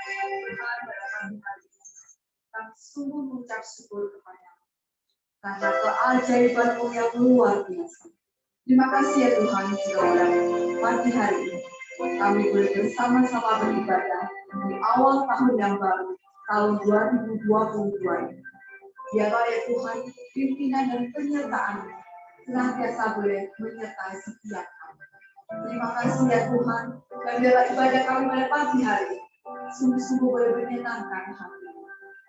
Tuhan, pada pagi hari ini, kami sungguh mengucap syukur kepada-Mu karena keajaiban-Mu yang luar biasa. Terima kasih ya Tuhan, saudara, pagi hari ini kami boleh bersama-sama beribadah di awal tahun yang baru, tahun 2022 ini. Biarlah ya Tuhan, pimpinan dan penyertaan-Mu senantiasa boleh menyertai setiap kami. Terima kasih ya Tuhan, dan biarlah ibadah kami pada pagi hari ini sungguh-sungguh boleh menyenangkan hati.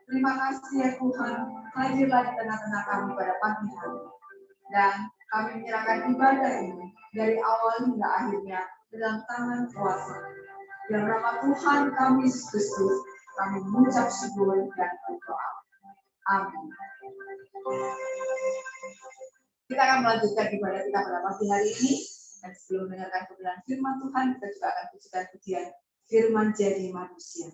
Terima kasih ya Tuhan, hadirlah di tengah-tengah kami pada pagi hari. Dan kami menyerahkan ibadah ini dari awal hingga akhirnya dalam tangan kuasa. Dalam nama Tuhan kami Yesus Kristus, kami mengucap syukur dan berdoa. Amin. Kita akan melanjutkan ibadah kita pada pagi hari ini. Dan sebelum mendengarkan kebenaran firman Tuhan, kita juga akan pujikan pujian firman jadi manusia.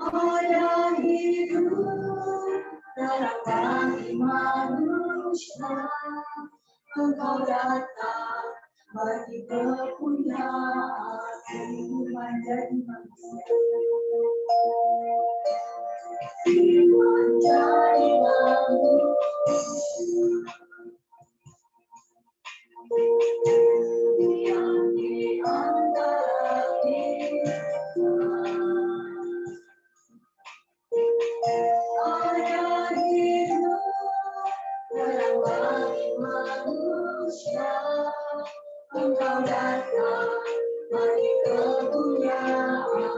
Ada hidup dalam bagi manusia, Engkau datang bagi kepunyaan firman jadi manusia. Firman jadi manusia, yang di antara kita. Ada hidup dalam bagi manusia, Engkau datang bagi kepunyaan.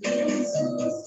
Yesus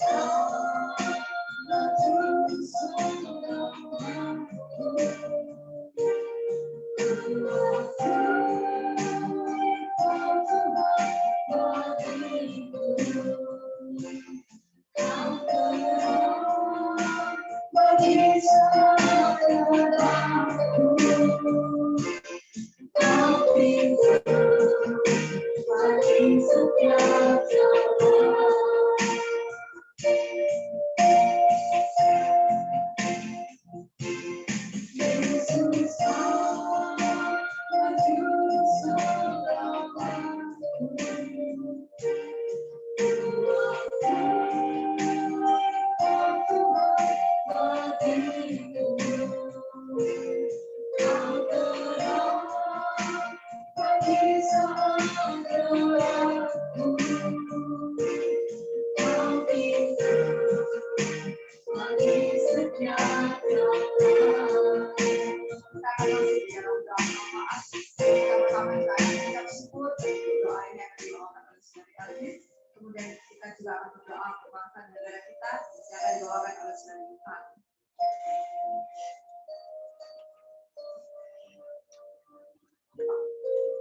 kemudian kita juga akan berdoa untuk bangsa dan negara kita yang akan dibawakan oleh Saudara Tuhan.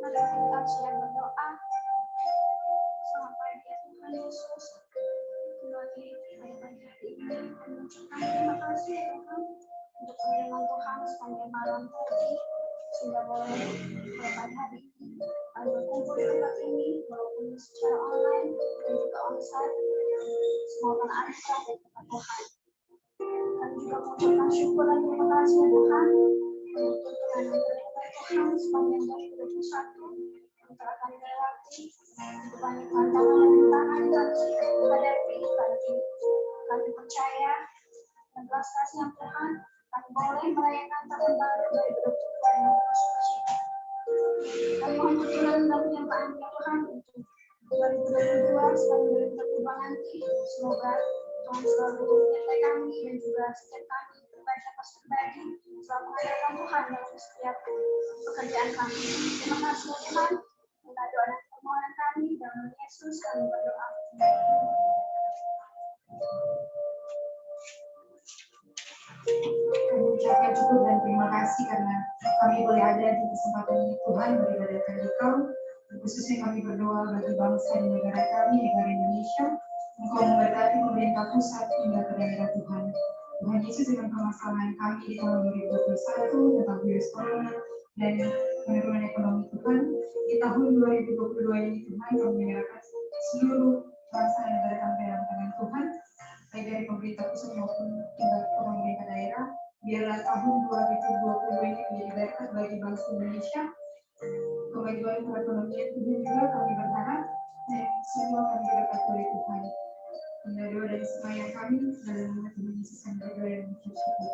Mari kita siap berdoa. Sampai dia Tuhan Yesus kembali pada pagi hari ini. Terima kasih Tuhan untuk firman Tuhan sepanjang malam tadi sudah boleh pada pagi hari ini berkumpul di tempat ini walaupun secara online dan juga onsite. Semoga anugerah dari Tuhan. Kami juga mengucapkan syukur dan terima kasih Tuhan untuk tuntunan dari Tuhan sepanjang 2021 yang telah kami lewati. Begitu banyak tantangan dan rintangan yang kami hadapi, kami percaya dan belas kasihan Tuhan kami boleh merayakan tahun baru 2022 yang penuh sukacita. Kami mohon tuntunan dan penyertaan Tuhan untuk 2022 sampai 2022 nanti. Semoga Tuhan selalu menyertai kami dan juga setiap kami pribadi atas pribadi selalu mengadakan Tuhan dalam setiap pekerjaan kami. Terima kasih ya Tuhan. Kita doa dan permohonan kami dalam nama Yesus kami berdoa. Kami ucapkan syukur dan terima kasih karena kami boleh ada di kesempatan ini Tuhan beribadah kepada Engkau. Khususnya kami berdoa bagi bangsa dan negara kami, negara Indonesia. Engkau memberkati pemerintah pusat hingga ke daerah Tuhan. Tuhan Yesus dengan permasalahan kami di tahun 2021 tentang virus corona dan penurunan ekonomi Tuhan. Di tahun 2022 ini Tuhan kami menyerahkan seluruh bangsa dan negara kami dalam tangan Tuhan. Baik dari pemerintah pusat maupun hingga ke pemerintah daerah. Biarlah tahun 2020 ini menjadi berkat bagi bangsa Indonesia. Kemajuan perekonomian juga kami berharap dan semua kami berkat oleh Tuhan. Doa dan sembahyang kami dalam nama Tuhan Yesus yang berdoa dan mengucap syukur.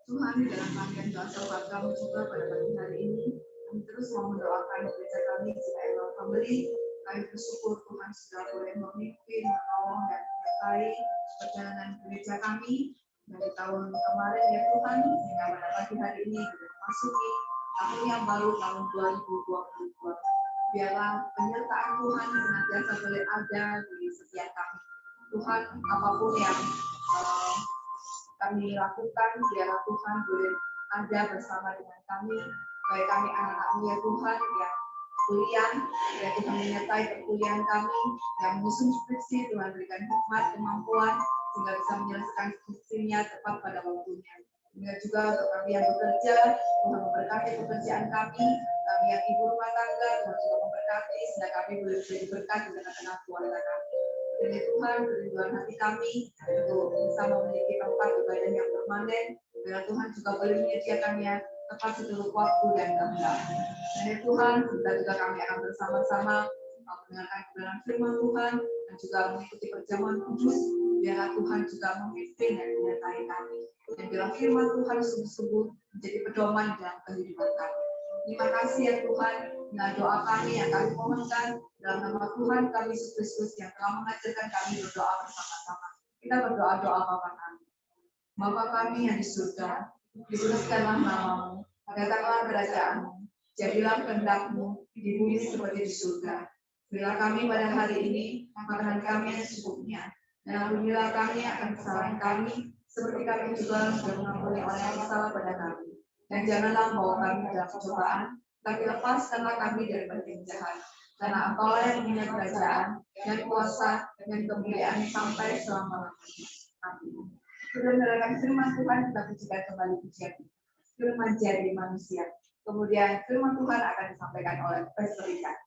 Tuhan, dalam rangkaian doa sahabat kami juga pada pagi hari ini, kami terus mau mendoakan gereja kami supaya kembali. Kami bersyukur Tuhan sudah boleh memimpin, menolong dan menyertai perjalanan gereja kami dari tahun kemarin ya Tuhan, hingga pada pagi hari ini kita memasuki tahun yang baru, tahun 2022. Biarlah penyertaan Tuhan senantiasa boleh ada di setiap kami. Tuhan, apapun yang kami lakukan, biarlah Tuhan boleh ada bersama dengan kami. Baik kami anak-anakmu ya Tuhan yang kuliah, ya Tuhan menyertai perkuliahan kami, yang musim skripsi Tuhan berikan hikmat, kemampuan, sehingga bisa menyelesaikan skripsinya tepat pada waktunya. Sehingga juga untuk kami yang bekerja, Tuhan memberkati pekerjaan kami yang ibu rumah tangga, Tuhan juga memberkati, sehingga kami boleh menjadi berkat di tengah-tengah keluarga kami. Jadi Tuhan, kerinduan hati kami untuk bisa memiliki tempat ibadah yang permanen, dan Tuhan juga boleh menyediakannya tepat seluruh waktu dan kehendak. Dan Tuhan, kita juga kami akan bersama-sama mendengarkan kebenaran firman Tuhan dan juga mengikuti perjamuan kudus. Biarlah Tuhan juga memimpin dan menyertai kami. Dan biarlah firman Tuhan sungguh-sungguh menjadi pedoman dalam kehidupan kami. Terima kasih ya Tuhan, dengan doa kami yang kami mohonkan dalam nama Tuhan kami Yesus Kristus yang telah mengajarkan kami berdoa bersama-sama. Kita berdoa-doa Bapa kami. Bapa kami yang di surga, dikuduskanlah namamu, datanglah kerajaan-mu, jadilah kehendak-mu di bumi seperti di surga. Berilah kami pada hari ini makanan kami yang secukupnya, dan ampunilah kami akan kesalahan kami, seperti kami juga sudah mengampuni orang yang bersalah pada kami. Dan janganlah membawa kami dalam pencobaan, tapi lepaskanlah kami dari yang jahat. Karena Engkaulah yang punya kerajaan, dan kuasa, dan kemuliaan sampai selama-lamanya. Amin. Sudah mendengarkan firman Tuhan, kita pujikan kembali pujian. Firman jadi manusia. Kemudian firman Tuhan akan disampaikan oleh Pastor Richard.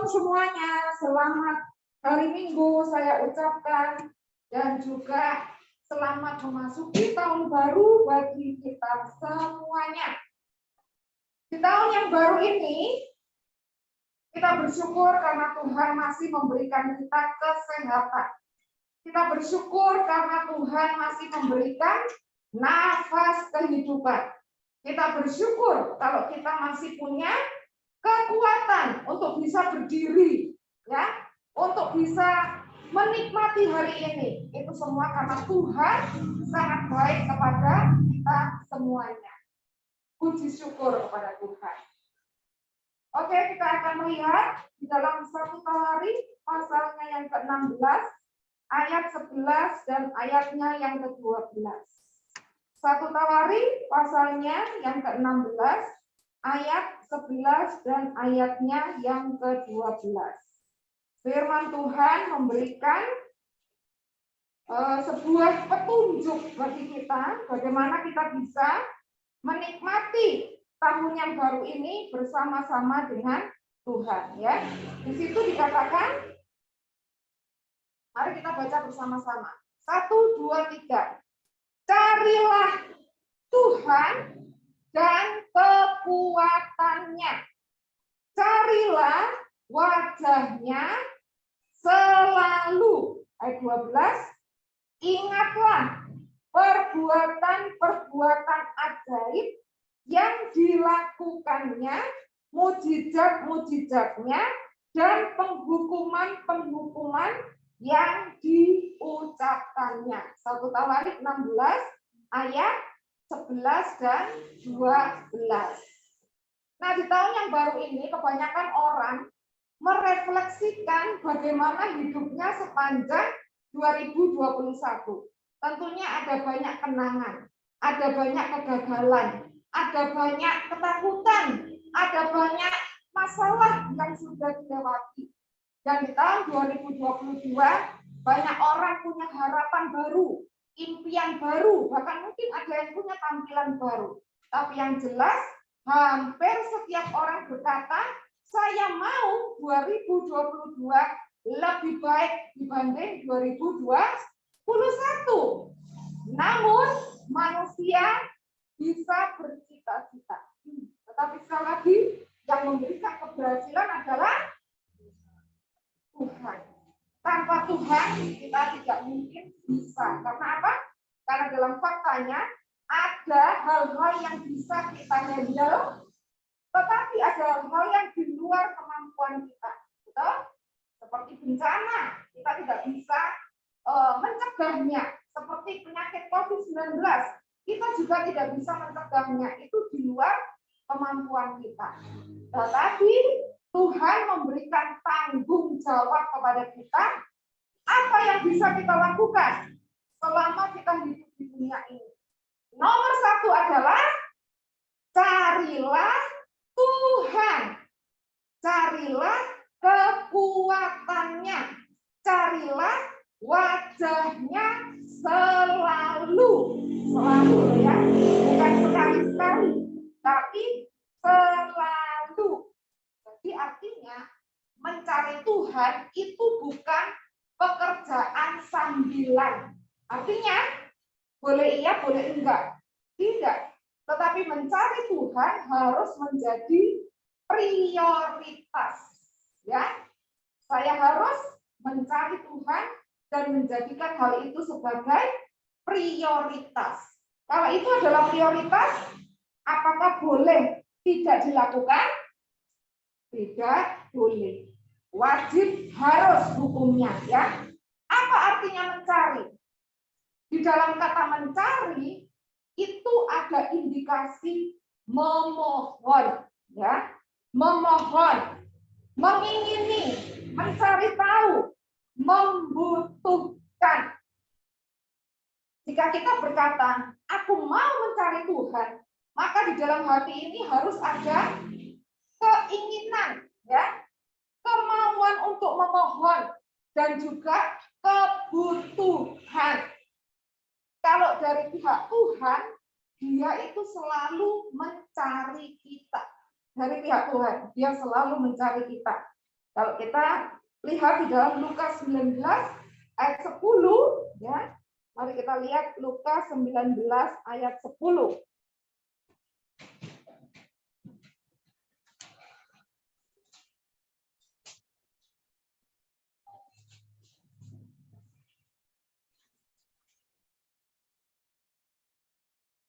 Shalom semuanya, selamat hari Minggu saya ucapkan dan juga selamat memasuki tahun baru bagi kita semuanya. Di tahun yang baru ini kita bersyukur karena Tuhan masih memberikan kita kesehatan. Kita bersyukur karena Tuhan masih memberikan nafas kehidupan. Kita bersyukur kalau kita masih punya kekuatan untuk bisa berdiri, ya, untuk bisa menikmati hari ini. Itu semua karena Tuhan sangat baik kepada kita semuanya. Puji syukur kepada Tuhan. Oke, kita akan melihat di dalam 1 Tawarik pasalnya yang ke-16, ayat 11 dan ayatnya yang ke-12. 1 Tawarik pasalnya yang ke-16, ayat 11 dan ayatnya yang ke-12. Firman Tuhan memberikan sebuah petunjuk bagi kita bagaimana kita bisa menikmati tahun yang baru ini bersama-sama dengan Tuhan, ya. Di situ dikatakan, mari kita baca bersama-sama. 1, 2, 3. Carilah Tuhan dan kekuatannya. Carilah wajahnya selalu. Ayat 12. Ingatlah perbuatan-perbuatan ajaib yang dilakukannya, mujizat-mujizatnya, dan penghukuman-penghukuman yang diucapkannya. 1 Tawarik 16 ayat 11 dan 12. Nah, di tahun yang baru ini kebanyakan orang merefleksikan bagaimana hidupnya sepanjang 2021. Tentunya ada banyak kenangan, ada banyak kegagalan, ada banyak ketakutan, ada banyak masalah yang sudah dilewati. Dan di tahun 2022 banyak orang punya harapan baru, impian baru, bahkan mungkin ada yang punya tampilan baru. Tapi yang jelas hampir setiap orang berkata, saya mau 2022 lebih baik dibanding 2021. Namun manusia bisa bercita-cita. Tetapi sekali lagi yang memberikan keberhasilan adalah Tuhan. Tanpa Tuhan kita tidak mungkin bisa. Karena apa? Karena dalam faktanya ada hal-hal yang bisa kita handle, tetapi ada hal-hal yang di luar kemampuan kita. Betul? Seperti bencana, kita tidak bisa mencegahnya. Seperti penyakit COVID-19, kita juga tidak bisa mencegahnya. Itu di luar kemampuan kita. Tetapi Tuhan memberikan tanggung jawab kepada kita. Apa yang bisa kita lakukan selama kita hidup di dunia ini? Nomor 1 adalah carilah Tuhan. Carilah kekuatannya. Carilah wajahnya selalu. Selalu, ya. Bukan sekali-sekali, tapi selalu. Jadi artinya mencari Tuhan itu bukan pekerjaan sambilan. Artinya boleh iya, boleh enggak. Tidak. Tetapi mencari Tuhan harus menjadi prioritas. Ya. Saya harus mencari Tuhan dan menjadikan hal itu sebagai prioritas. Kalau itu adalah prioritas, apakah boleh tidak dilakukan? Tidak boleh. Wajib, harus hukumnya, ya. Apa artinya mencari? Di dalam kata mencari itu ada indikasi memohon, ya. Memohon, mengingini, mencari tahu, membutuhkan. Jika kita berkata, aku mau mencari Tuhan, maka di dalam hati ini harus ada keinginan, ya, kemauan untuk memohon, dan juga kebutuhan. Kalau dari pihak Tuhan, dia itu selalu mencari kita. Dari pihak Tuhan, dia selalu mencari kita. Kalau kita lihat di dalam Lukas 19 ayat 10, ya. Mari kita lihat Lukas 19 ayat 10.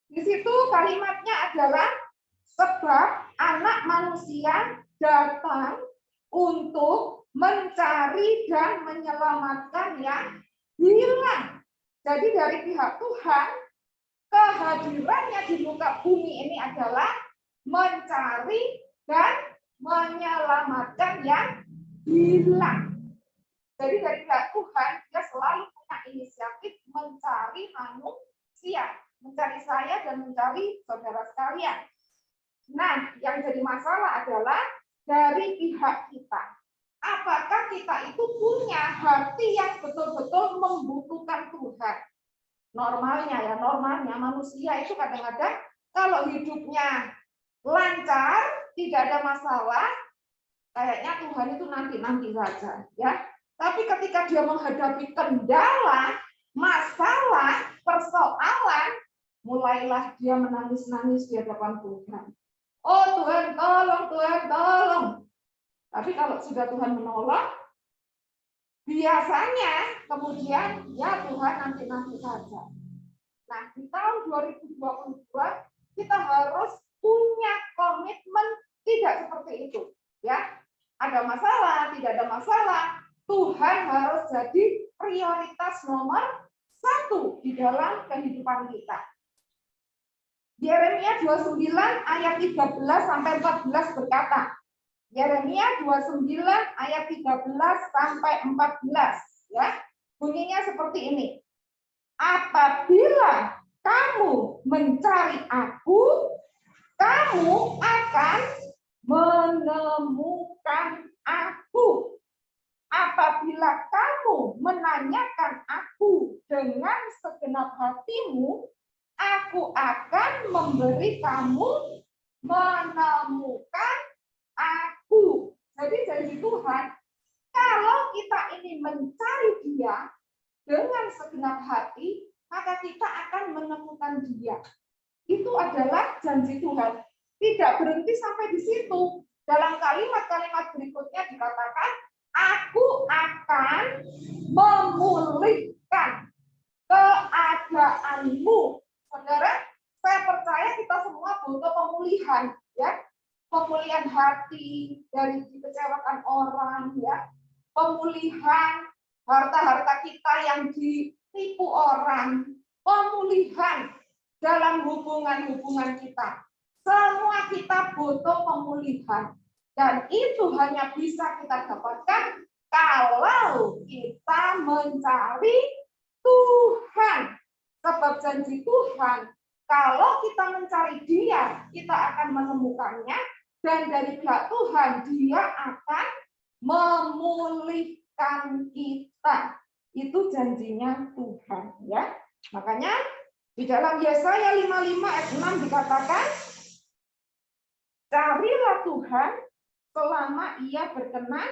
Di situ kalimatnya adalah sebab anak manusia datang untuk mencari dan menyelamatkan yang hilang. Jadi dari pihak Tuhan, kehadirannya di muka bumi ini adalah mencari dan menyelamatkan yang hilang. Jadi dari pihak Tuhan, dia selalu punya inisiatif mencari manusia, mencari saya dan mencari saudara sekalian. Nah, yang jadi masalah adalah dari pihak kita. Apakah kita itu punya hati yang betul-betul membutuhkan Tuhan? Normalnya manusia itu kadang-kadang kalau hidupnya lancar, tidak ada masalah, kayaknya Tuhan itu nanti-nanti saja, ya. Tapi ketika dia menghadapi kendala, masalah, persoalan, mulailah dia menangis-nangis di hadapan Tuhan. Oh Tuhan, tolong, Tuhan, tolong. Tapi kalau sudah Tuhan menolong, biasanya kemudian, ya Tuhan nanti-nanti saja. Nah, di tahun 2022, kita harus punya komitmen tidak seperti itu. Ya, ada masalah, tidak ada masalah, Tuhan harus jadi prioritas nomor 1 di dalam kehidupan kita. Yeremia 29 ayat 13 sampai 14 berkata, Yeremia 29 ayat 13 sampai 14, ya. Bunyinya seperti ini. Apabila kamu mencari aku, kamu akan menemukan aku. Apabila kamu menanyakan aku dengan segenap hatimu, aku akan memberi kamu menemukan aku. Jadi janji Tuhan, kalau kita ini mencari Dia dengan segenap hati, maka kita akan menemukan Dia. Itu adalah janji Tuhan. Tidak berhenti sampai di situ. Dalam kalimat-kalimat berikutnya dikatakan, aku akan memulihkan keadaanmu. Saudara, saya percaya kita semua butuh pemulihan, ya. Pemulihan hati dari dikecewakan orang, ya. Pemulihan harta-harta kita yang ditipu orang, pemulihan dalam hubungan-hubungan kita. Semua kita butuh pemulihan. Dan itu hanya bisa kita dapatkan kalau kita mencari Tuhan. Sebab janji Tuhan, kalau kita mencari Dia, kita akan menemukannya. Dan dari pihak Tuhan, Dia akan memulihkan kita. Itu janjinya Tuhan, ya. Makanya di dalam Yesaya 55 ayat 6 dikatakan, carilah Tuhan selama Ia berkenan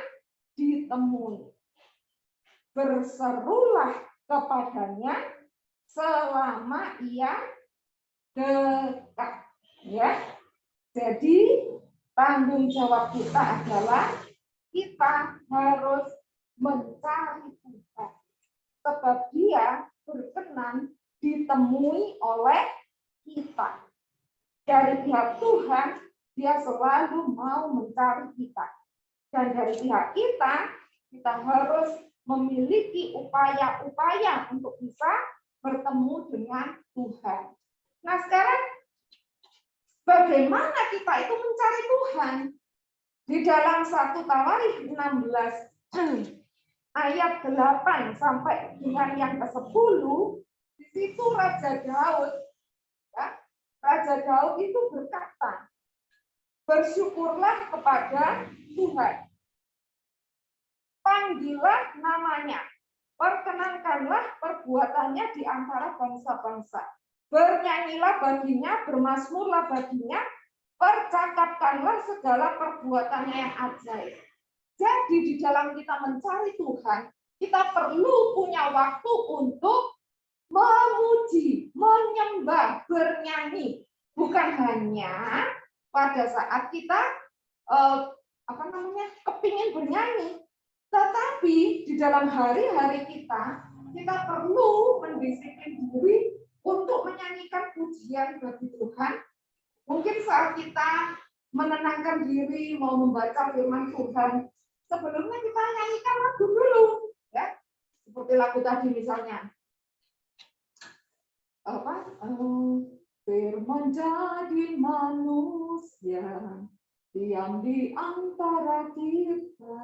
ditemui. Berserulah kepadanya selama Ia dekat, ya. Jadi tanggung jawab kita adalah kita harus mencari Tuhan, sebab Dia berkenan ditemui oleh kita. Dari pihak Tuhan, Dia selalu mau mencari kita. Dan dari pihak kita, kita harus memiliki upaya-upaya untuk bisa bertemu dengan Tuhan. Nah sekarang, bagaimana kita itu mencari Tuhan? Di dalam 1 Tawarikh 16 ayat 8 sampai dengan yang ke-10, di situ Raja Daud, ya, Raja Daud itu berkata, bersyukurlah kepada Tuhan, panggillah namanya, perkenankanlah perbuatannya di antara bangsa-bangsa, bernyanyilah baginya, bermazmurlah baginya, percakapkanlah segala perbuatannya yang ajaib. Jadi di dalam kita mencari Tuhan, kita perlu punya waktu untuk memuji, menyembah, bernyanyi. Bukan hanya pada saat kita kepingin bernyanyi, tetapi di dalam hari-hari kita perlu mendisiplin diri untuk menyanyikan pujian bagi Tuhan. Mungkin saat kita menenangkan diri mau membaca firman Tuhan, sebelumnya kita nyanyikan lagu dulu, ya, seperti lagu tadi misalnya. Firman jadi manusia, diam di antara kita,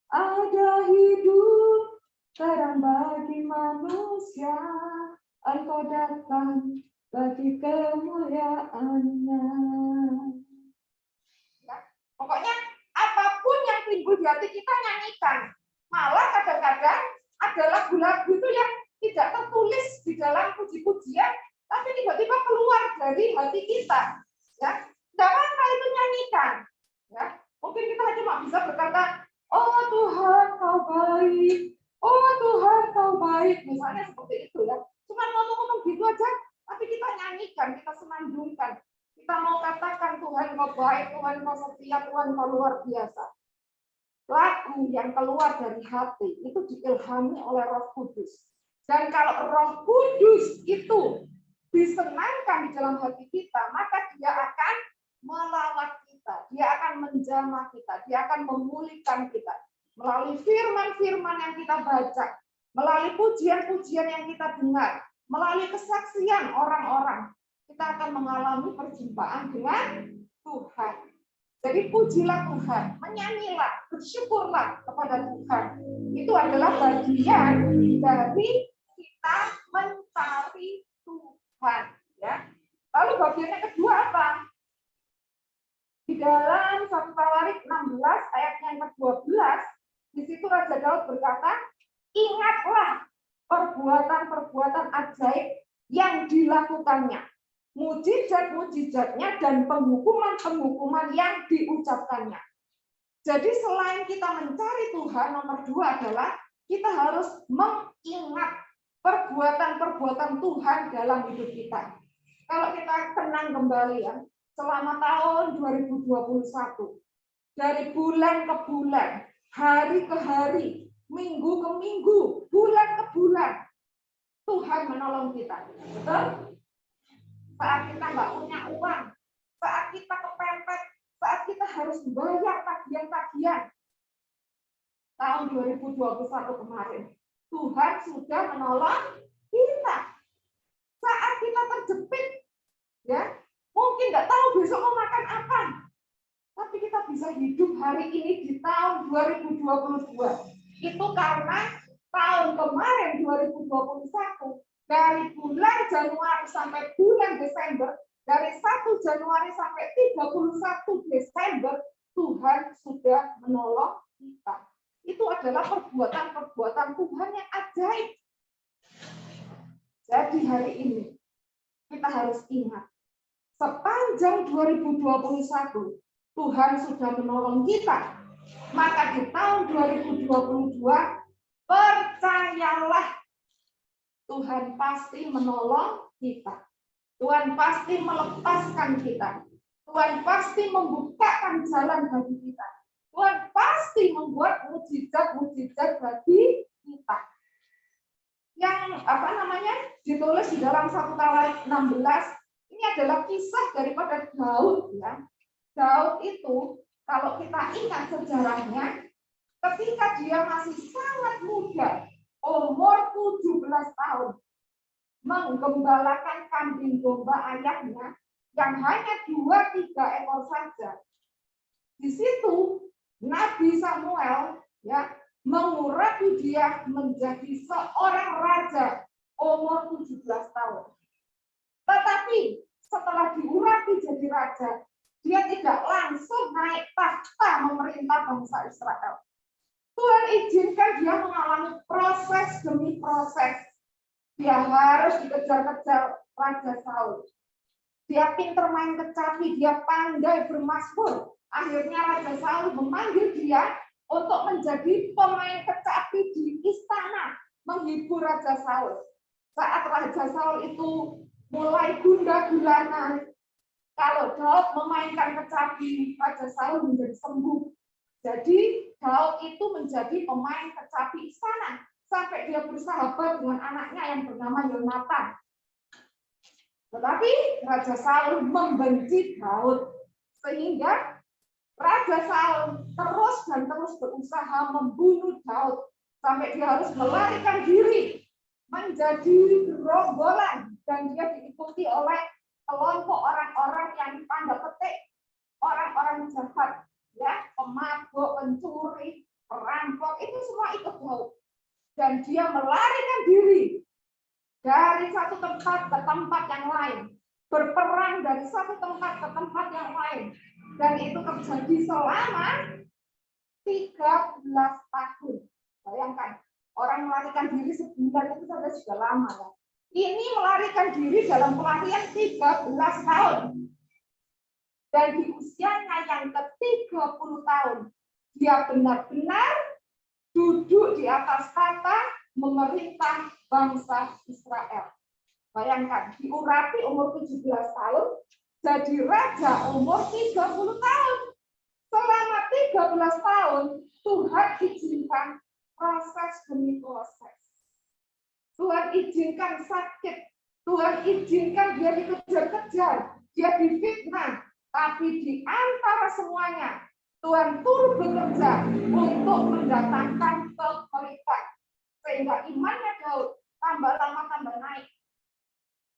ada hidup terang bagi manusia, Engkau datang bagi kemuliaan-Nya. Ya, pokoknya apapun yang timbul di hati kita nyanyikan. Malah kadang-kadang ada lagu-lagu itu yang tidak tertulis di dalam puji-pujian, tapi tiba-tiba keluar dari hati kita. Ya, tidak apa-apa itu nyanyikan. Ya, mungkin kita cuma bisa berkata, oh Tuhan kau baik, oh Tuhan kau baik, misalnya seperti itu ya. Cuma ngomong-ngomong gitu aja, tapi kita nyanyikan, kita senandungkan. Kita mau katakan Tuhan kau baik, Tuhan kau setia, Tuhan kau luar biasa. Lagu yang keluar dari hati itu diilhami oleh Roh Kudus. Dan kalau Roh Kudus itu disenangkan di dalam hati kita, maka Dia akan melawat kita, Dia akan menjamah kita, Dia akan memulihkan kita. Melalui firman-firman yang kita baca, melalui pujian-pujian yang kita dengar, melalui kesaksian orang-orang, kita akan mengalami perjumpaan dengan Tuhan. Jadi pujilah Tuhan, menyanyilah, bersyukurlah kepada Tuhan. Itu adalah bagian dari kita mencari Tuhan. Ya. Lalu bagian yang kedua apa? Di dalam 1 Tawarik 16 ayatnya yang ke-12, di situ Raja Daud berkata, ingatlah perbuatan-perbuatan ajaib yang dilakukannya, mujizat-mujizatnya dan penghukuman-penghukuman yang diucapkannya. Jadi selain kita mencari Tuhan, nomor 2 adalah kita harus mengingat perbuatan-perbuatan Tuhan dalam hidup kita. Kalau kita kenang kembali ya, selama tahun 2021, dari bulan ke bulan, hari ke hari, minggu ke minggu, bulan ke bulan, Tuhan menolong kita. Betul? Saat kita nggak punya uang, saat kita kepepet, saat kita harus bayar tagihan-tagihan, tahun 2021 kemarin, Tuhan sudah menolong kita. Saat kita terjepit, ya, mungkin nggak tahu besok mau makan apa, tapi kita bisa hidup hari ini di tahun 2022. Itu karena tahun kemarin 2021, dari bulan Januari sampai bulan Desember, dari 1 Januari sampai 31 Desember, Tuhan sudah menolong kita. Itu adalah perbuatan-perbuatan Tuhan yang ajaib. Jadi hari ini kita harus ingat, sepanjang 2021 Tuhan sudah menolong kita. Maka di tahun 2022 percayalah, Tuhan pasti menolong kita. Tuhan pasti melepaskan kita. Tuhan pasti membukakan jalan bagi kita. Tuhan pasti membuat mujizat-mujizat bagi kita. Yang ditulis di dalam 1 Tawarik 16, ini adalah kisah daripada Daud ya. Daud itu kalau kita ingat sejarahnya, ketika dia masih sangat muda, umur 17 tahun, menggembalakan kambing domba ayahnya yang hanya 2-3 ekor saja. Di situ Nabi Samuel ya mengurapi dia menjadi seorang raja umur 17 tahun. Tetapi setelah diurapi jadi raja, dia tidak langsung naik tahta memerintah bangsa Israel. Tuhan izinkan dia mengalami proses demi proses. Dia harus dikejar-kejar Raja Saul. Dia pintar main kecapi, dia pandai bermasmur. Akhirnya Raja Saul memanggil dia untuk menjadi pemain kecapi di istana menghibur Raja Saul. Saat Raja Saul itu mulai gundah gulana, kalau Daud memainkan kecapi, Raja Saul menjadi sembuh. Jadi Daud itu menjadi pemain kecapi istana sampai dia bersahabat dengan anaknya yang bernama Yonatan. Tetapi Raja Saul membenci Daud sehingga Raja Saul terus dan terus berusaha membunuh Daud sampai dia harus melarikan diri menjadi gerombolan dan dia diikuti oleh kelompok orang-orang yang tanda petik orang-orang jahat, ya, pemabuk, pencuri, perampok, itu semua ikut Daud. Dan dia melarikan diri dari satu tempat ke tempat yang lain, berperang dari satu tempat ke tempat yang lain, dan itu terjadi selama 13 tahun. Bayangkan, orang melarikan diri sebulan itu saja sudah lama, ya. Ini melarikan diri dalam pelarian 13 tahun. Dan di usianya yang ke-30 tahun, dia benar-benar duduk di atas tahta memerintah bangsa Israel. Bayangkan, diurapi umur 17 tahun, jadi raja umur 30 tahun. Selama 13 tahun, Tuhan izinkan proses demi proses. Tuhan izinkan sakit, Tuhan izinkan dia dikejar-kejar, dia difitnah, tapi di antara semuanya, Tuhan turut bekerja untuk mendatangkan kebaikan. Sehingga imannya Daud tambah lama tambah naik.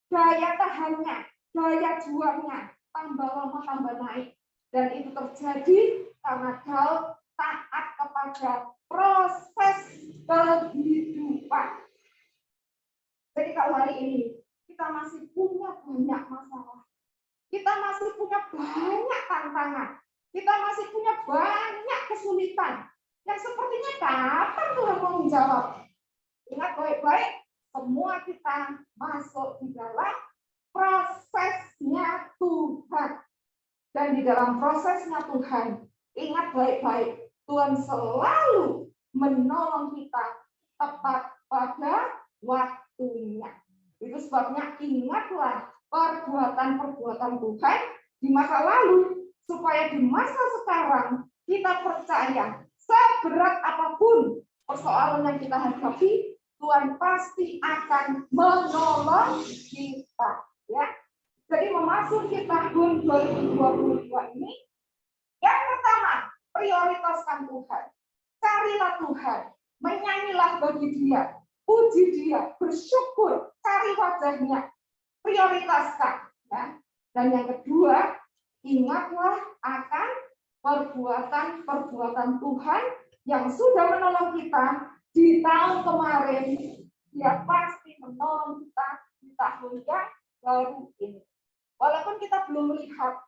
Daya tahannya, daya juangnya tambah lama tambah naik. Dan itu terjadi karena Daud taat kepada proses kehidupan. Jadi kalau hari ini kita masih punya banyak masalah, kita masih punya banyak tantangan, kita masih punya banyak kesulitan, yang sepertinya kapan Tuhan mau menjawab? Ingat baik-baik, semua kita masuk di dalam prosesnya Tuhan. Dan di dalam prosesnya Tuhan, ingat baik-baik, Tuhan selalu menolong kita tepat pada waktunya. Itu sebabnya ingatlah perbuatan-perbuatan Tuhan di masa lalu, supaya di masa sekarang kita percaya seberat apapun persoalan yang kita hadapi, Tuhan pasti akan menolong kita, ya. Jadi memasuki tahun 2022 ini, yang pertama, prioritaskan Tuhan. Carilah Tuhan, menyanyilah bagi Dia, puji Dia, bersyukur, cari wajahnya, prioritaskan, ya. Dan yang kedua, ingatlah akan perbuatan-perbuatan Tuhan yang sudah menolong kita di tahun kemarin. Dia pasti menolong kita di tahun yang baru ini. Walaupun kita belum melihat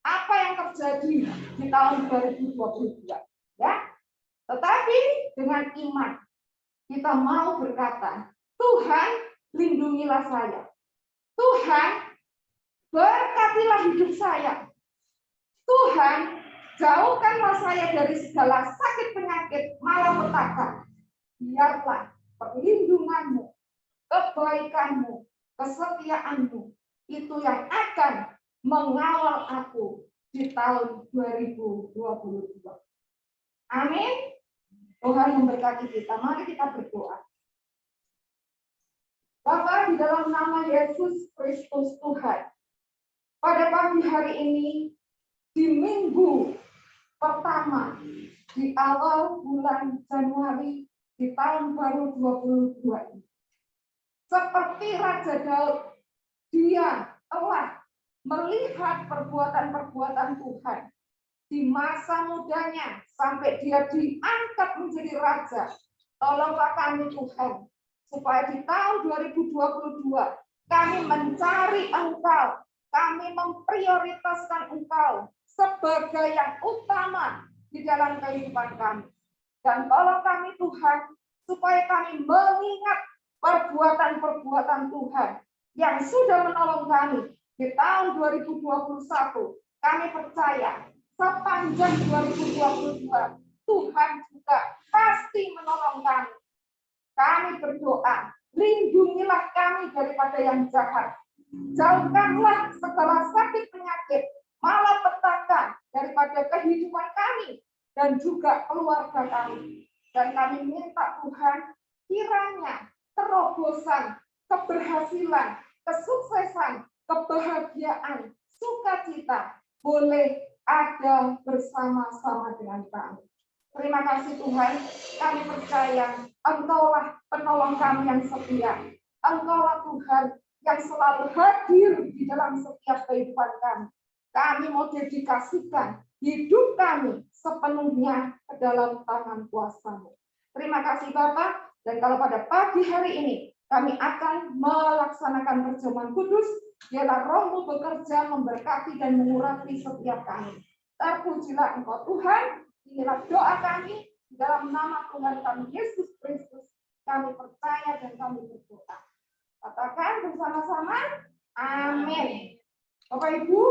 apa yang terjadi di tahun 2022, ya. Tetapi dengan iman kita mau berkata, Tuhan, lindungilah saya. Tuhan, berkatilah hidup saya. Tuhan, jauhkanlah saya dari segala sakit penyakit malapetaka. Biarlah perlindunganmu, kebaikanmu, kesetiaanmu itu yang akan mengawal aku di tahun 2022. Amin. Tuhan memberkati kita. Mari kita berdoa. Bapa, di dalam nama Yesus Kristus Tuhan, pada pagi hari ini, di minggu pertama, di awal bulan Januari, di tahun baru 2022 ini, seperti Raja Daud, dia telah melihat perbuatan-perbuatan Tuhan di masa mudanya sampai dia diangkat menjadi raja. Tolonglah kami Tuhan, supaya di tahun 2022 kami mencari Engkau, kami memprioritaskan Engkau sebagai yang utama di dalam kehidupan kami. Dan tolong kami Tuhan, supaya kami mengingat perbuatan-perbuatan Tuhan yang sudah menolong kami di tahun 2021. Kami percaya sepanjang 2022 Tuhan juga pasti menolong kami. Kami berdoa, lindungilah kami daripada yang jahat. Jauhkanlah segala sakit penyakit, malapetaka daripada kehidupan kami dan juga keluarga kami. Dan kami minta Tuhan, kiranya terobosan, keberhasilan, kesuksesan, kebahagiaan, sukacita boleh ada bersama-sama dengan kami. Terima kasih Tuhan, kami percaya Engkaulah penolong kami yang setia. Engkaulah Tuhan yang selalu hadir di dalam setiap kehidupan kami. Kami mau dedikasikan hidup kami sepenuhnya ke dalam tangan kuasa-Mu. Terima kasih Bapak, dan kalau pada pagi hari ini kami akan melaksanakan perjamuan kudus, biarlah Roh-Mu bekerja, memberkati dan mengurapi setiap kami. Terpujilah Engkau Tuhan, inilah doa kami, di dalam nama Tuhan kami Yesus Kristus, kami percaya dan kami berdoa. Katakan bersama-sama, amin. Bapak Ibu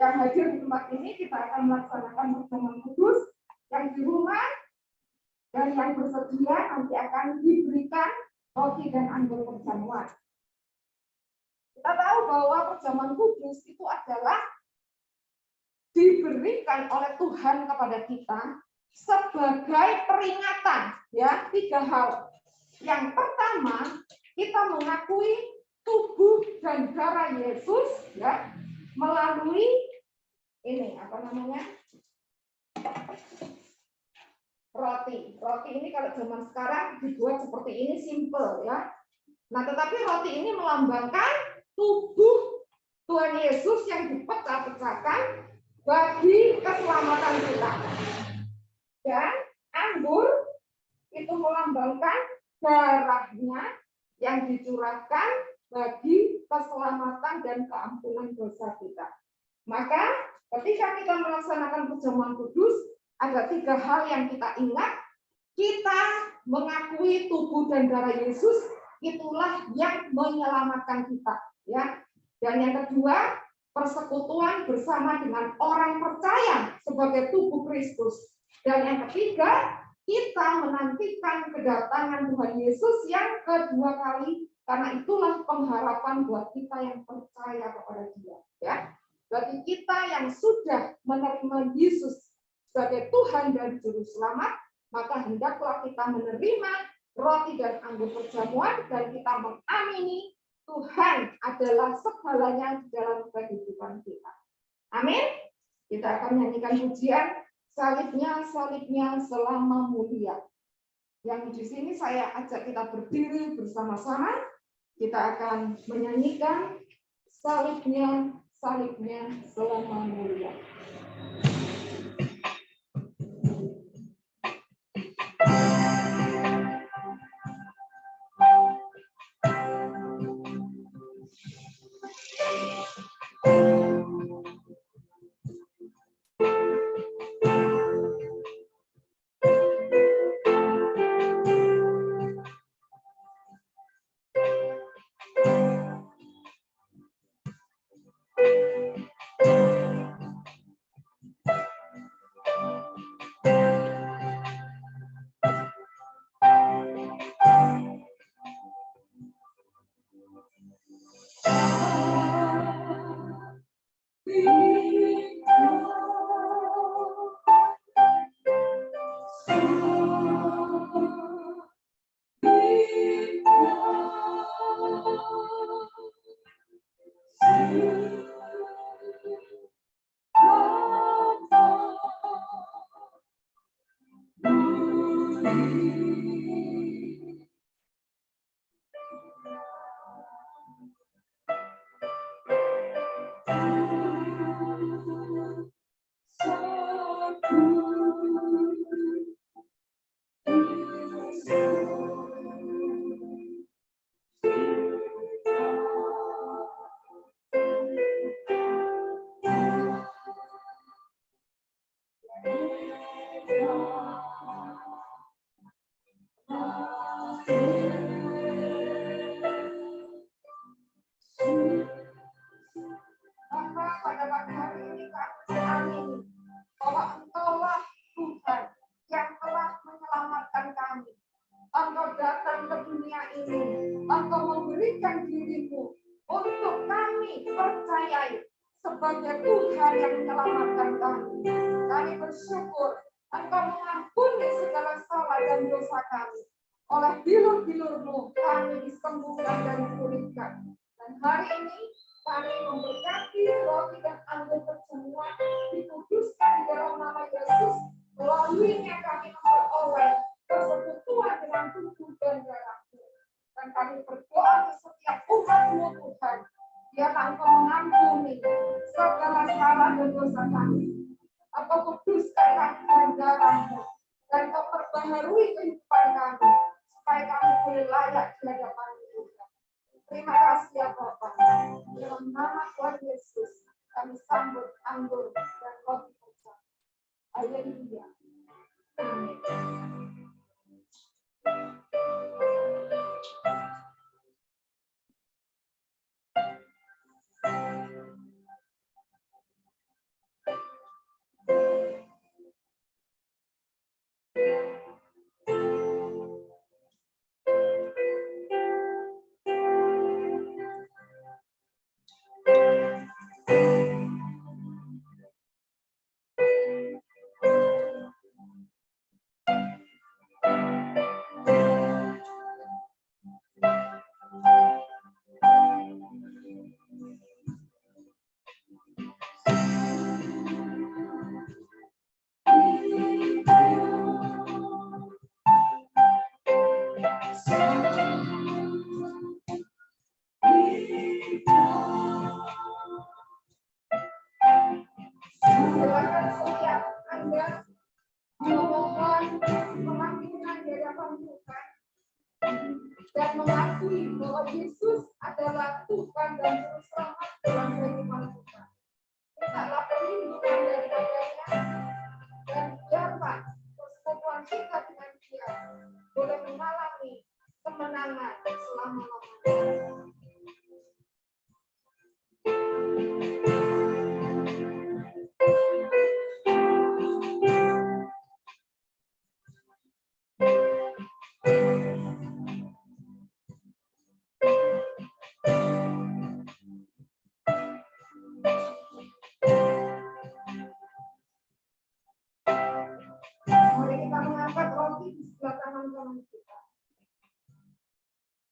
yang hadir di tempat ini, kita akan melaksanakan perjamuan kudus. Yang di rumah dan yang bersedia nanti akan diberikan roti dan anggur perjamuan. Kita tahu bahwa perjamuan kudus itu adalah diberikan oleh Tuhan kepada kita sebagai peringatan, ya, 3 hal. Yang pertama, kita mengakui tubuh dan darah Yesus, ya, melalui ini roti. Roti ini kalau zaman sekarang dibuat seperti ini, simple, ya. Nah, tetapi roti ini melambangkan tubuh Tuhan Yesus yang dipecah-pecahkan bagi keselamatan kita. Dan anggur itu melambangkan darahnya yang dicurahkan bagi keselamatan dan keampunan dosa kita. Maka ketika kita melaksanakan perjamuan kudus, ada 3 hal yang kita ingat. Kita mengakui tubuh dan darah Yesus, itulah yang menyelamatkan kita, ya. Dan yang kedua, persekutuan bersama dengan orang percaya sebagai tubuh Kristus. Dan yang ketiga, kita menantikan kedatangan Tuhan Yesus yang kedua kali, karena itulah pengharapan buat kita yang percaya kepada Dia, ya. Bagi kita yang sudah menerima Yesus sebagai Tuhan dan Juru Selamat, maka hendaklah kita menerima roti dan anggur perjamuan dan kita mengamini Tuhan adalah segalanya di dalam kehidupan kita. Amin. Kita akan nyanyikan pujian salibnya, salibnya selama mulia. Yang di sini saya ajak kita berdiri bersama-sama. Kita akan menyanyikan salibnya, salibnya selama mulia. Pada pagi hari ini kami amin bahwa Engkaulah Tuhan yang memberikan dirimu untuk kami percayai sebagai Tuhan yang menyelamatkan kami. Kami bersyukur Engkau mengampuni segala salah dan dosa kami. Oleh bilur-bilur-Mu kami disembuhkan dan dipulihkan. Dan hari ini kami memberkati roti dan anggur persemua dikuduskan di dalam nama Yesus. Melaluinya kami memperoleh persekutuan dengan tubuh dan darah-Mu. Dan kami berdoa untuk setiap umat-Mu Tuhan. Biarlah Engkau mengampuni segala salah dan dosa kami. Engkau kuduskan kami dengan darah-Mu. Dan Engkau perbaharui kehidupan kami. Supaya kami boleh layak di hadapan-Mu Tuhan. Terima kasih ya Bapa. Dalam nama Tuhan Yesus, kami sambut anggur dan roti bersama. Haleluya. Amin. Silakan setiap Anda memohon pengampunan di hadapan Tuhan dan mengakui bahwa Yesus adalah Tuhan dan Juru Selamat dalam kehidupan kita. Mintalah perlindungan daripadanya dan biarlah persekutuan kita dengan Dia boleh mengalami kemenangan selama-lamanya. Mari kita mengangkat roti di sebelah kanan kita.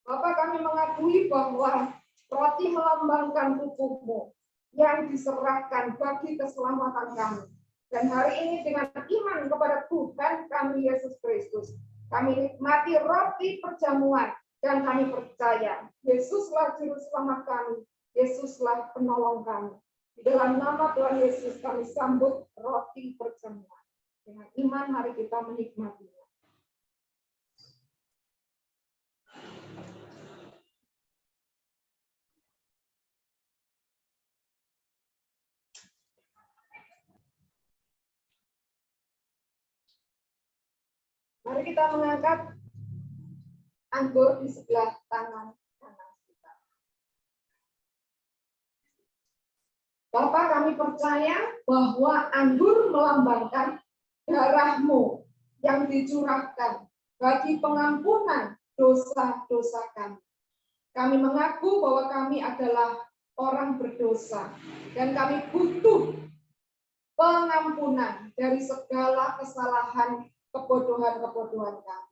Bapak, kami mengakui bahwa roti melambangkan tubuh-Mu yang diserahkan bagi keselamatan kami. Dan hari ini dengan iman kepada Tuhan kami Yesus Kristus, kami nikmati roti perjamuan dan kami percaya Yesuslah Juru Selamat kami, Yesuslah penolong kami. Di dalam nama Tuhan Yesus kami sambut roti perjamuan. Dengan iman mari kita menikmatinya. Mari kita mengangkat anggur di sebelah tangan kanan kita. Bapak, kami percaya bahwa anggur melambangkan darah-Mu yang dicurahkan bagi pengampunan dosa-dosa kami. Kami mengaku bahwa kami adalah orang berdosa dan kami butuh pengampunan dari segala kesalahan kebodohan-kebodohan kami.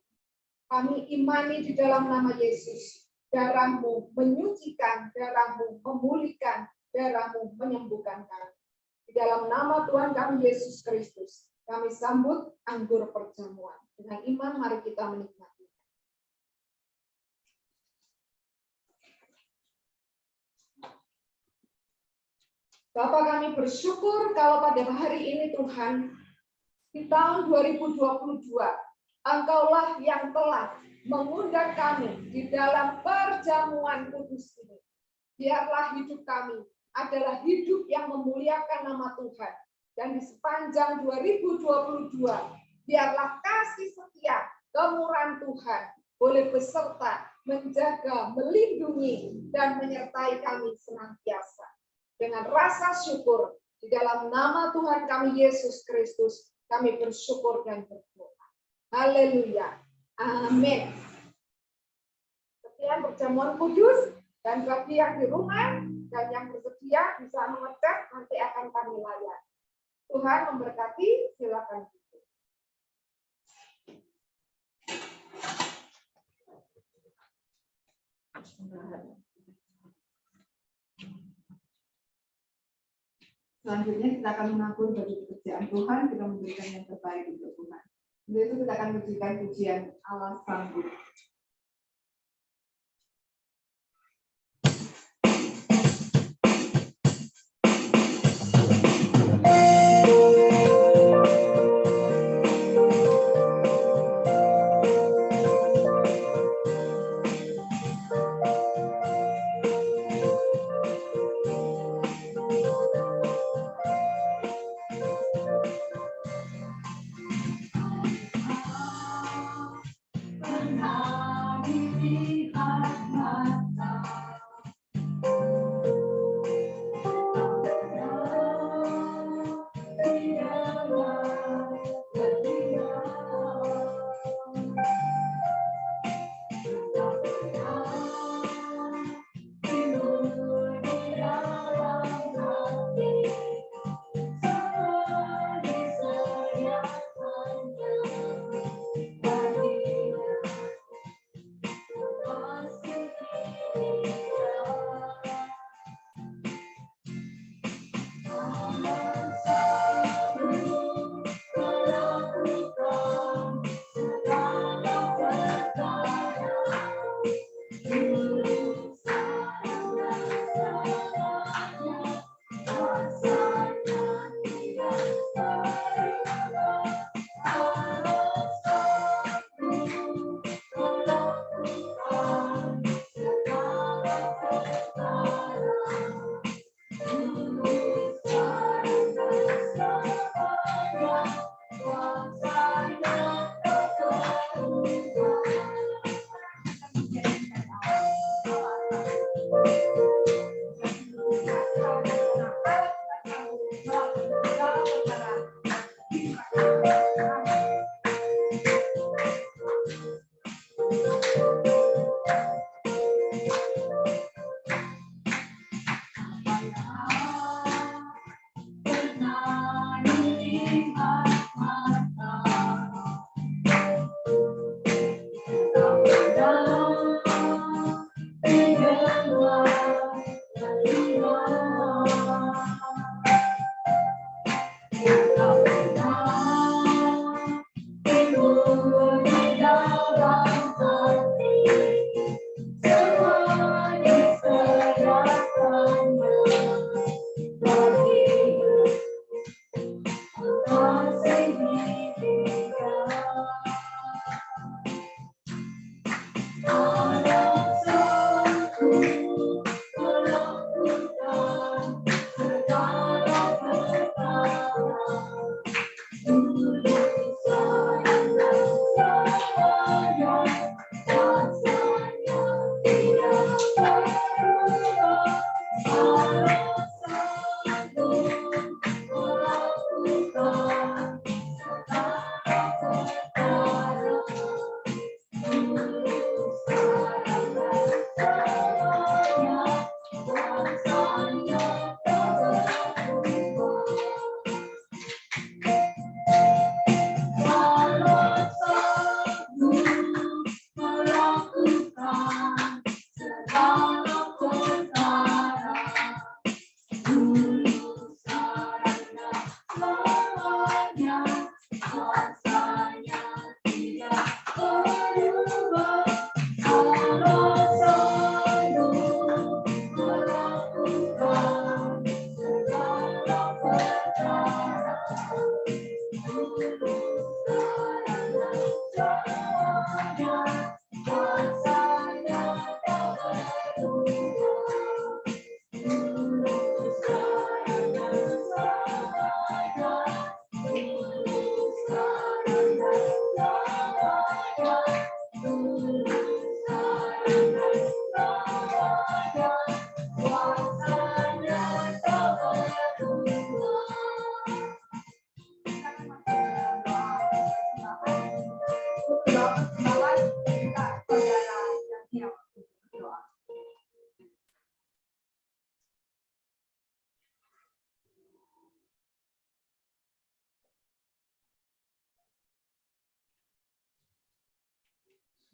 Kami imani di dalam nama Yesus, darah-Mu menyucikan, darah-Mu memulihkan, darah-Mu menyembuhkan kami. Di dalam nama Tuhan kami Yesus Kristus, kami sambut anggur perjamuan. Dengan iman mari kita menikmati. Bapak, kami bersyukur kalau pada hari ini Tuhan, di tahun 2022, Engkaulah yang telah mengundang kami di dalam perjamuan kudus ini. Biarlah hidup kami adalah hidup yang memuliakan nama Tuhan. Dan di sepanjang 2022, biarlah kasih setia, kemurahan Tuhan boleh beserta, menjaga, melindungi, dan menyertai kami senantiasa. Dengan rasa syukur, di dalam nama Tuhan kami Yesus Kristus, kami bersyukur dan berdoa. Haleluya. Amin. Kemudian perjamuan kudus, dan bagi yang di rumah dan yang bersedia bisa mengecek, nanti akan kami layani. Tuhan memberkati, silakan. Selanjutnya kita akan mengaku bagi pekerjaan Tuhan, kita memberikan yang terbaik untuk Tuhan. Untuk itu kita akan mengucapkan pujian Allah Sang Guru.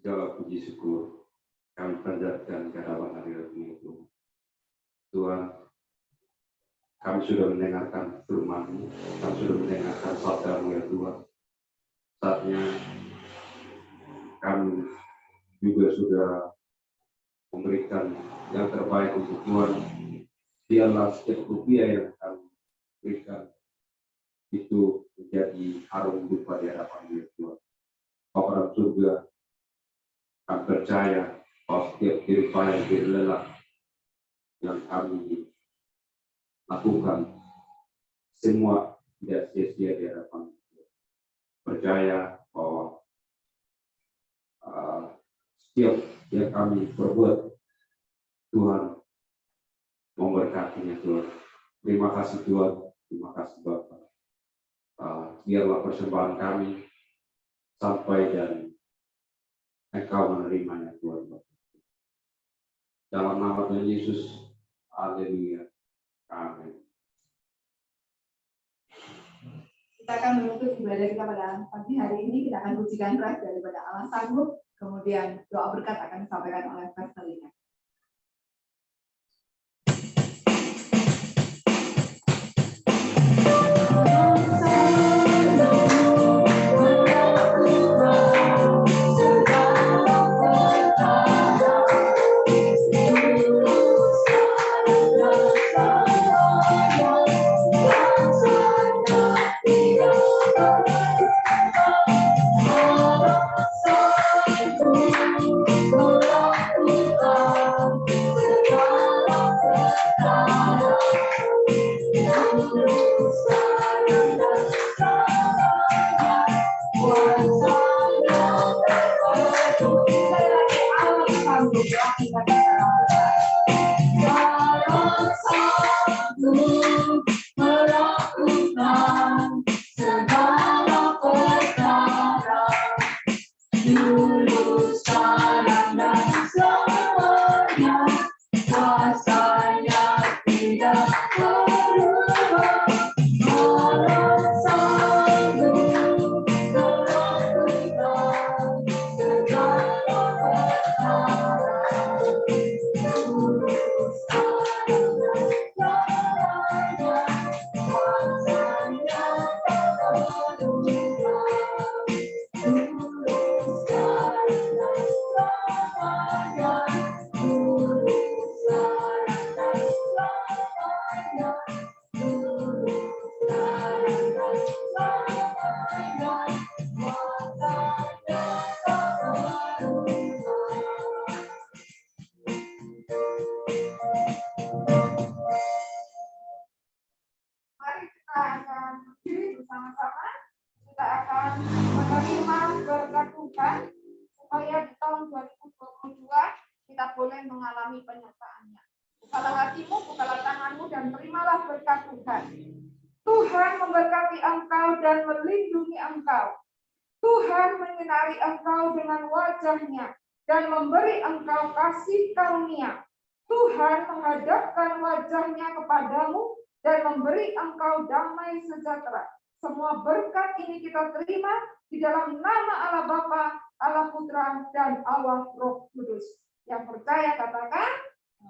segala puji syukur kami panjatkan kehadiran hadirat-Mu itu. Tuhan, kami sudah mendengarkan firman-Mu, kami sudah mendengarkan sabda-Mu ya Tuhan. Saatnya kami juga sudah memberikan yang terbaik untuk Tuhan. Biarlah setiap rupiah yang kami berikan itu menjadi harum dupa di hadapan Tuhan. Bapa dalam surga, kami percaya bahwa setiap jerih payah, jerih lelah yang kami lakukan, semua tidak sia-sia di hadapan Tuhan. Percaya bahwa setiap yang kami perbuat, Tuhan memberkatinya Tuhan. Terima kasih Tuhan, terima kasih Bapak. Biarlah persembahan kami sampai dan Engkau menerimanya Tuhan. Dalam nama Tuhan Yesus, haleluya, amin. Kita akan menutup ibadah kita pada pagi hari ini. Kita akan pujikan keras daripada Allah Sanggup. Kemudian doa berkat akan disampaikan oleh Pastor Lina. Mengalami penyertaannya. Bukalah hatimu, bukalah tanganmu, dan terimalah berkat Tuhan. Tuhan memberkati engkau dan melindungi engkau. Tuhan menyinari engkau dengan wajah-Nya dan memberi engkau kasih karunia. Tuhan menghadapkan wajah-Nya kepadamu dan memberi engkau damai sejahtera. Semua berkat ini kita terima di dalam nama Allah Bapa, Allah Putra, dan Allah Roh Kudus. Yang percaya katakan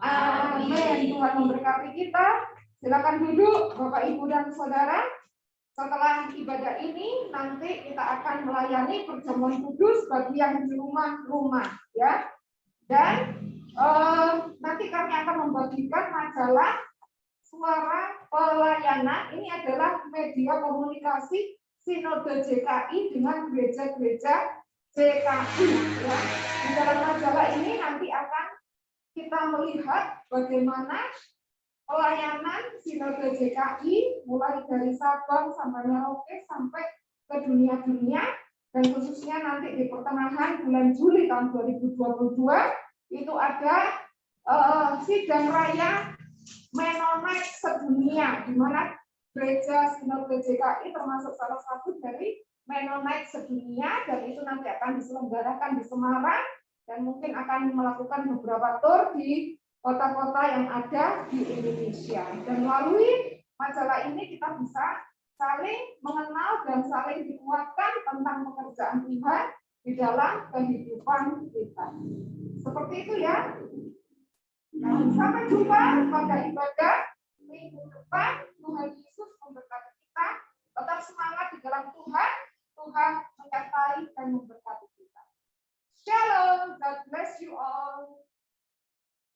amin. Tuhan memberkati kita. Silakan duduk Bapak, Ibu, dan Saudara. Setelah ibadah ini nanti kita akan melayani perjamuan kudus bagi yang di rumah-rumah ya. Dan nanti kami akan membagikan majalah Suara Pelayanan. Ini adalah media komunikasi Sinode JKI dengan gereja-gereja JKI ya. Di dalam majalah ini nanti akan kita melihat bagaimana pelayanan Sinode JKI mulai dari Sabang sampai Merauke sampai ke dunia-dunia, dan khususnya nanti di pertengahan bulan Juli tahun 2022 itu ada sidang raya Mennonite sedunia, di mana gereja Sinode JKI termasuk salah satu dari Mennonite sedunia, dan itu nanti akan diselenggarakan di Semarang dan mungkin akan melakukan beberapa tour di kota-kota yang ada di Indonesia. Dan melalui majalah ini kita bisa saling mengenal dan saling dikuatkan tentang pekerjaan Tuhan di dalam kehidupan kita. Seperti itu ya. Nah, sampai jumpa pada ibadah minggu depan. Tuhan Yesus memberkati kita. Tetap semangat di dalam Tuhan. Tuhan